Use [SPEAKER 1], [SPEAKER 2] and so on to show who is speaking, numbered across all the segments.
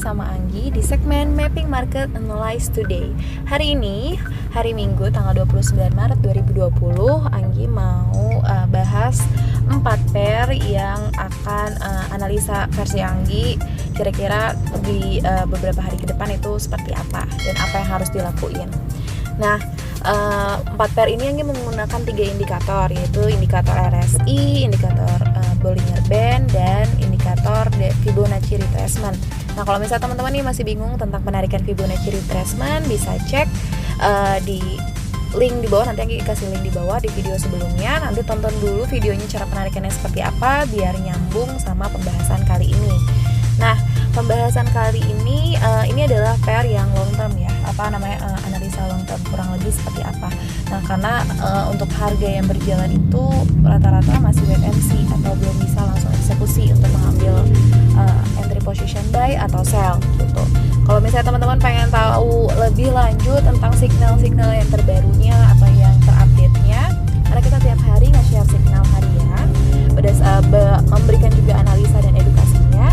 [SPEAKER 1] bersama Anggi di segmen Mapping Market Analyze Today. Hari ini, hari Minggu tanggal 29 Maret 2020, Anggi mau bahas 4 pair yang akan analisa versi Anggi kira-kira di beberapa hari ke depan itu seperti apa dan apa yang harus dilakuin. Nah, 4 pair ini Anggi menggunakan 3 indikator, yaitu indikator RSI, indikator Bollinger Band, dan indikator Fibonacci Retracement. Nah, kalau misalnya teman-teman nih masih bingung tentang penarikan Fibonacci Retracement, bisa cek di link di bawah. Nanti Anggi kasih link di bawah di video sebelumnya. Nanti tonton dulu videonya cara penarikannya seperti apa biar nyambung sama pembahasan kali ini. Nah, pembahasan kali ini adalah pair yang long term ya, analisa long term kurang lebih seperti apa. Nah, karena untuk harga yang berjalan itu rata-rata masih wait and see atau belum bisa langsung eksekusi untuk mengambil entry position buy atau sell gitu. Kalau misalnya teman-teman pengen tahu lebih lanjut tentang signal-signal yang terbarunya atau yang terupdate-nya, karena kita tiap hari nge-share signal harian, memberikan juga analisa dan edukasinya.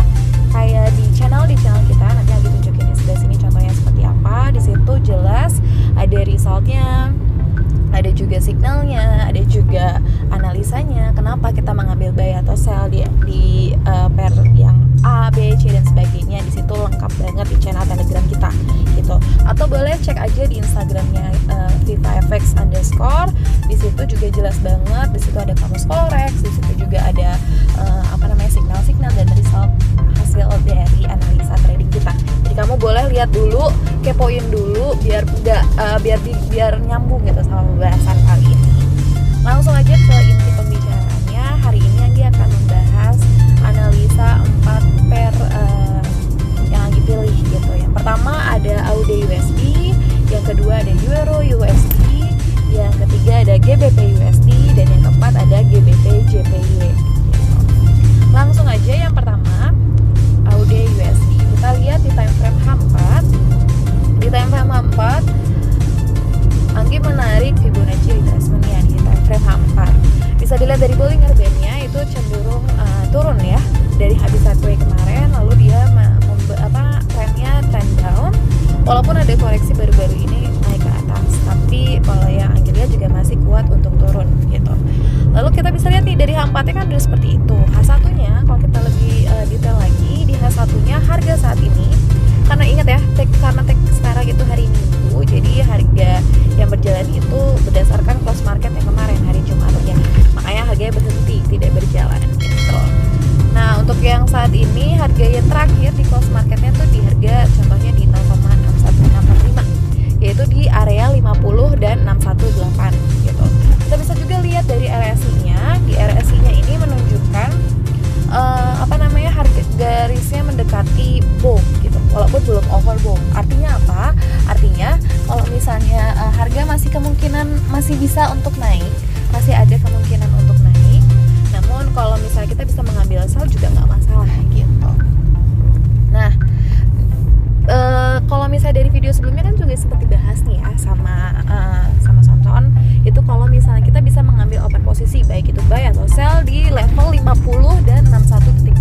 [SPEAKER 1] Kayak di channel kita nanti Anggi tunjukin di sebelah sini contohnya seperti apa. Di situ jelas ada resultnya, ada juga signalnya, ada juga analisanya. Kenapa kita mengambil buy atau sell di pair yang A, B, C dan sebagainya. Di situ lengkap banget di channel Telegram kita gitu. Atau boleh cek aja di Instagramnya VivaFX_. Di situ juga jelas banget. Di situ ada kamus forex. Di situ juga ada signal-signal dan result hasil dari analisa trading kita. Jadi kamu boleh lihat dulu, kepoin dulu biar biar nyambung gitu sama pembahasan kali ini. Langsung aja ke inti pembicaraannya. Hari ini Anggi akan membahas analisa 4 pair yang Anggi pilih gitu. Yang pertama ada AUD USD, yang kedua ada Euro USD, yang ketiga ada GBP USD, dan yang keempat ada GBP JPY. Langsung aja yang pertama AUD USD. Kita lihat di time frame H4. Di time frame H4 Anggi menarik Fibonacci retracement-nya di time frame H4. Bisa dilihat dari Bollinger Band-nya itu cenderung turun ya dari habis sideways kemarin, lalu dia trennya trend down. Walaupun ada koreksi baru-baru ini naik ke atas, tapi kalau yang Anggi lihat juga masih kuat untuk turun gitu. Lalu kita bisa lihat nih dari H4-nya kan udah seperti itu. H1-nya kalau kita lebih detail lagi, di H1-nya harga saat ini, karena ingat ya, karena sekarang itu hari Minggu, jadi harga yang berjalan itu berdasarkan close market yang kemarin hari Jumat ya. Makanya harganya berhenti, tidak berjalan gitu. Nah, untuk yang saat ini harga yang terakhir di close marketnya tuh di harga contohnya di 0,61645, yaitu di area 50 dan 618 gitu. Kita bisa juga lihat dari RSI-nya. Di RSI-nya ini menunjukkan harga garisnya mendekati bow gitu, walaupun belum overbought. Artinya apa? Artinya kalau misalnya harga masih bisa untuk naik, masih ada kemungkinan untuk naik. Namun kalau misalnya kita bisa mengambil sell juga nggak masalah gitu. Nah, kalau misalnya dari video sebelumnya kan juga sempat dibahas nih ya sama Sonton, itu kalau misalnya kita bisa mengambil open posisi baik itu buy atau sell di level 50 dan 61.8.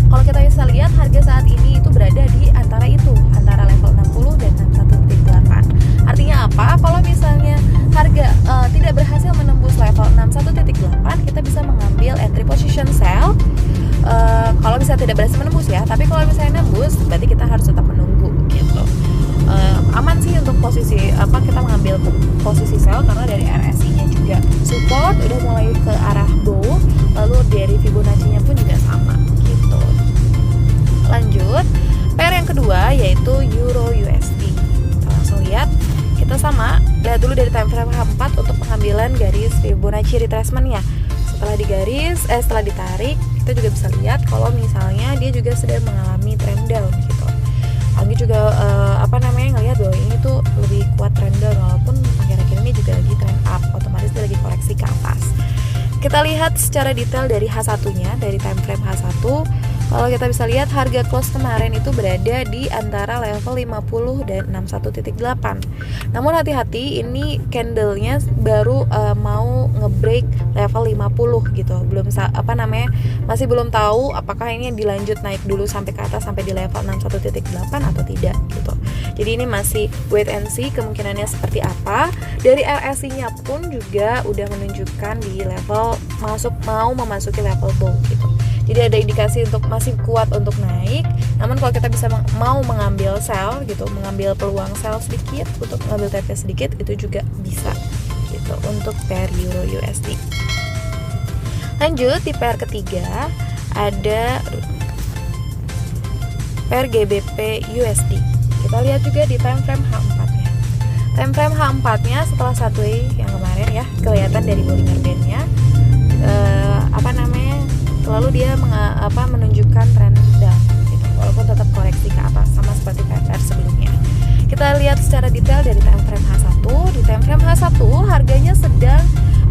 [SPEAKER 1] Kalau kita bisa lihat harga saat ini itu berada di antara level 60 dan 61.8. Artinya apa? Kalau misalnya harga tidak berhasil menembus level 61.8, kita bisa mengambil entry position sell. Kalau misalnya tidak berhasil menembus ya, tapi kalau misalnya nembus berarti kita harus tetap menunggu gitu. Aman sih untuk posisi kita mengambil posisi sell karena dari RSI-nya juga support udah mulai ke arah bow, lalu dari Fibonacci-nya pun juga sama gitu. Lanjut, pair yang kedua yaitu Euro USD. Kita langsung lihat, kita lihat dulu dari time frame H4 untuk pengambilan garis Fibonacci retracement-nya. Setelah ditarik, kita juga bisa lihat kalau misalnya dia juga sedang mengalami trend down gitu. Anggi juga ngelihat bahwa ini tuh lebih kuat trend down, walaupun akhir-akhir ini juga lagi trend up, otomatis dia lagi koreksi ke atas. Kita lihat secara detail dari H1-nya, dari time frame H1. Kalau kita bisa lihat harga close kemarin itu berada di antara level 50 dan 61.8. Namun hati-hati, ini candlenya baru mau nge-break level 50 gitu. Masih belum tahu apakah ini dilanjut naik dulu sampai ke atas sampai di level 61.8 atau tidak gitu. Jadi ini masih wait and see kemungkinannya seperti apa. Dari RSI-nya pun juga udah menunjukkan di level mau memasuki level bull gitu. Jadi ada indikasi untuk masih kuat untuk naik. Namun kalau kita bisa mau mengambil sell gitu, mengambil peluang sell sedikit untuk mengambil TP sedikit, itu juga bisa gitu untuk pair Euro USD. Lanjut di pair ketiga ada pair GBP USD. Kita lihat juga di time frame H4-nya. Time frame H4-nya setelah Saturday yang kemarin ya, kelihatan dari Bollinger Band-nya lalu dia menunjukkan tren down gitu, walaupun tetap koreksi ke atas sama seperti pair sebelumnya. Kita lihat secara detail dari time frame H1. Di time frame H1 harganya sedang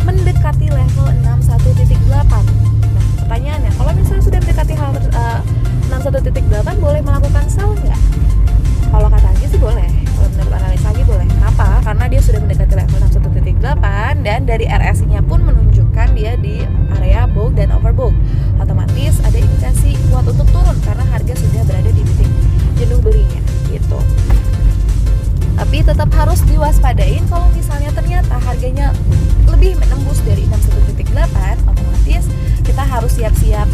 [SPEAKER 1] mendekati level 61.8. Nah, pertanyaannya, kalau misalnya sudah mendekati 61.8 boleh melakukan sell nggak? Kalau kata Anggi sih boleh. Kalau menurut analisa Anggi boleh. Kenapa? Karena dia sudah mendekati level 61.8 dan dari RSI-nya pun menunjukkan dia di area bulk dan overbought. Otomatis ada indikasi kuat untuk turun karena harga sudah berada di titik jenuh belinya gitu. Tapi tetap harus diwaspadain kalau misalnya ternyata harganya lebih menembus dari 61.8, otomatis kita harus siap-siap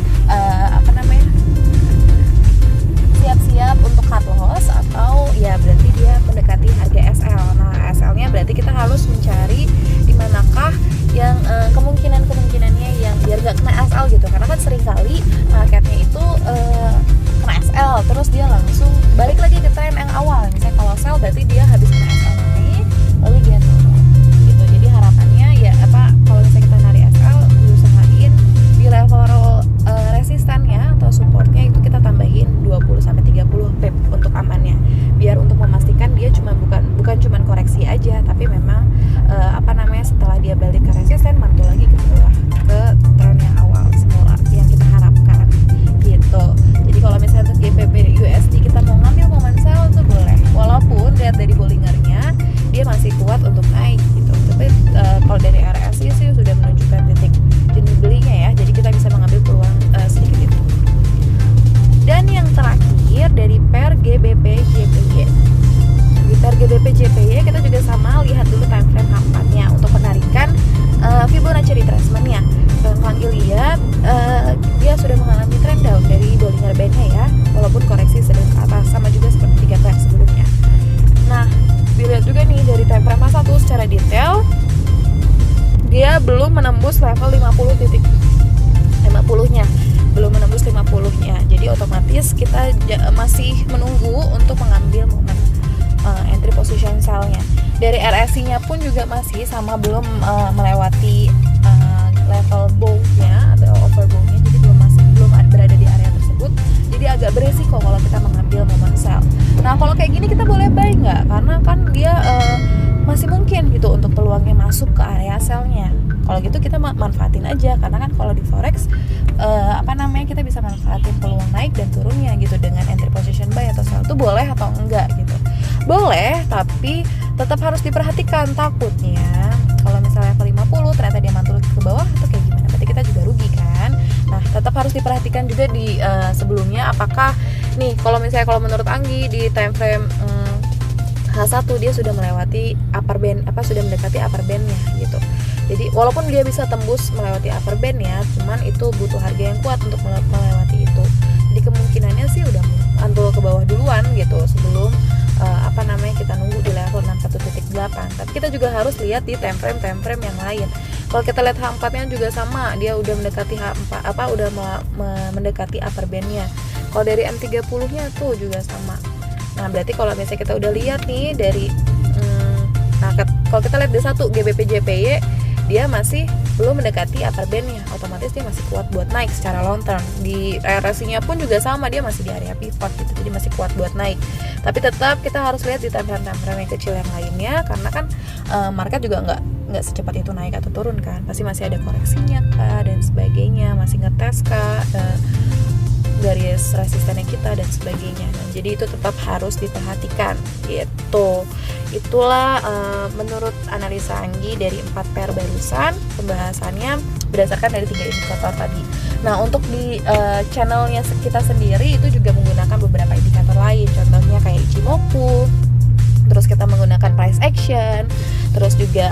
[SPEAKER 1] siap-siap untuk cut loss atau ya berarti dia mendekati harga SL. Nah, SL-nya berarti kita harus mencari di manakah yang kemungkinannya yang biar nggak kena SL gitu. Karena kan seringkali marketnya itu kena SL terus dia langsung balik lagi ke tren yang awal. Misalnya kalau sell berarti dia habis kena SL naik lalu dia turun gitu. Jadi harapannya ya kalau misalnya kita narik SL diusahain di level resistannya atau supportnya itu kita tambahin 20-30 pip untuk amannya, biar untuk memastikan dia bukan cuma koreksi aja, tapi memang setelah dia balik ke resisten mantul lagi ke bawah ke tren yang awal semula yang kita harapkan gitu. Jadi kalau misalnya untuk GBP USD kita mau ngambil momen sell itu boleh, walaupun lihat dari Bollingernya dia masih kuat untuk naik gitu. Tapi kalau dari RSI sih sudah menunjukkan titik jenuh belinya ya, jadi kita bisa mengambil peluang sedikit itu. Dan yang terakhir dari pair GBP JPY. Di pair GBP JPY kita juga sama lihat dulu time frame H4-nya untuk penarikan Fibonacci retracement-nya. Dan kalau lihat dia sudah mengalami trend down dari Bollinger Band-nya ya, walaupun koreksi sedang ke atas sama juga seperti 3 pair sebelumnya. Nah, dilihat juga nih dari time frame H1 secara detail dia belum menembus level 50-nya. Belum menembus 50-nya. Jadi otomatis kita masih menunggu untuk mengambil momen entry position sell-nya. Dari RSI-nya pun juga masih sama belum melewati level bow-nya atau overbow-nya. Jadi belum berada di area tersebut. Jadi agak beresiko kalau kita mengambil momen sell. Nah, kalau kayak gini kita boleh buy nggak? Karena kan dia masih mungkin gitu untuk peluangnya masuk ke area sell-nya. Kalau gitu kita manfaatin aja, karena kan kalau di forex kita bisa manfaatin peluang naik dan turunnya gitu dengan entry position buy atau sell itu boleh atau enggak gitu. Boleh, tapi tetap harus diperhatikan, takutnya kalau misalnya level 50 ternyata dia mantul ke bawah itu kayak gimana? Berarti kita juga rugi kan. Nah, tetap harus diperhatikan juga di sebelumnya apakah nih kalau menurut Anggi di time frame H1 dia sudah melewati upper band sudah mendekati upper bandnya gitu. Jadi walaupun dia bisa tembus melewati upper bandnya, cuman itu butuh harga yang kuat untuk melewati itu. Jadi kemungkinannya sih udah mantul ke bawah duluan gitu sebelum kita nunggu di level 61.8. Tapi kita juga harus lihat di time frame yang lain. Kalau kita lihat H4-nya juga sama, dia udah mendekati mendekati upper bandnya. Kalau dari M30-nya tuh juga sama. Nah, berarti kalau misalnya kita udah lihat nih dari kalau kita lihat D1 GBP JPY dia masih belum mendekati upper bandnya, otomatis dia masih kuat buat naik secara long term. Di RSI-nya pun juga sama, dia masih di area pivot gitu, jadi masih kuat buat naik. Tapi tetap kita harus lihat di time frame yang kecil yang lainnya, karena kan market juga nggak secepat itu naik atau turun kan, pasti masih ada koreksinya dan sebagainya, masih ngetes garis resistennya kita dan sebagainya. Nah, jadi itu tetap harus diperhatikan gitu. Itulah menurut analisa Anggi dari 4 pair barusan pembahasannya. berdasarkan dari 3 indikator tadi. Nah, untuk di channelnya kita sendiri itu juga menggunakan beberapa indikator lain, contohnya kayak Ichimoku, terus kita menggunakan price action, terus juga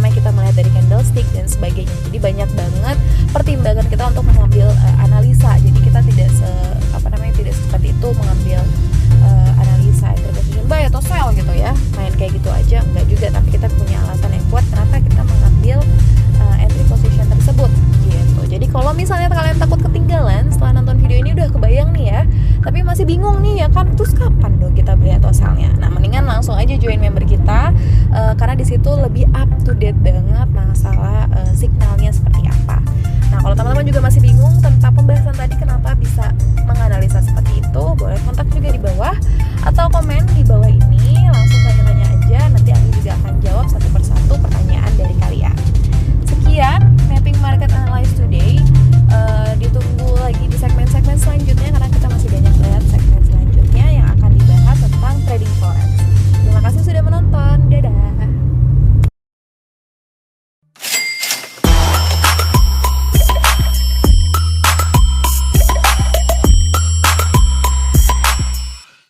[SPEAKER 1] kita melihat dari candlestick dan sebagainya. Jadi banyak banget pertimbangan kita untuk mengambil analisa. Jadi kita tidak tidak seperti itu mengambil analisa entry position buy atau sell gitu ya, main kayak gitu aja enggak juga, tapi kita punya alasan yang kuat kenapa kita mengambil entry position tersebut gitu. Jadi kalau misalnya kalian takut ketinggalan setelah nonton video ini udah kebayang nih ya, tapi masih bingung nih ya kan, terus kapan dong kita beli atau sellnya? Nah, mendingan langsung aja join member kita karena di situ lebih up to date banget masalah signalnya seperti apa. Nah, kalau teman-teman juga masih bingung tentang pembahasan tadi kenapa bisa menganalisa seperti itu, boleh kontak juga di bawah atau komen di bawah ini, langsung tanya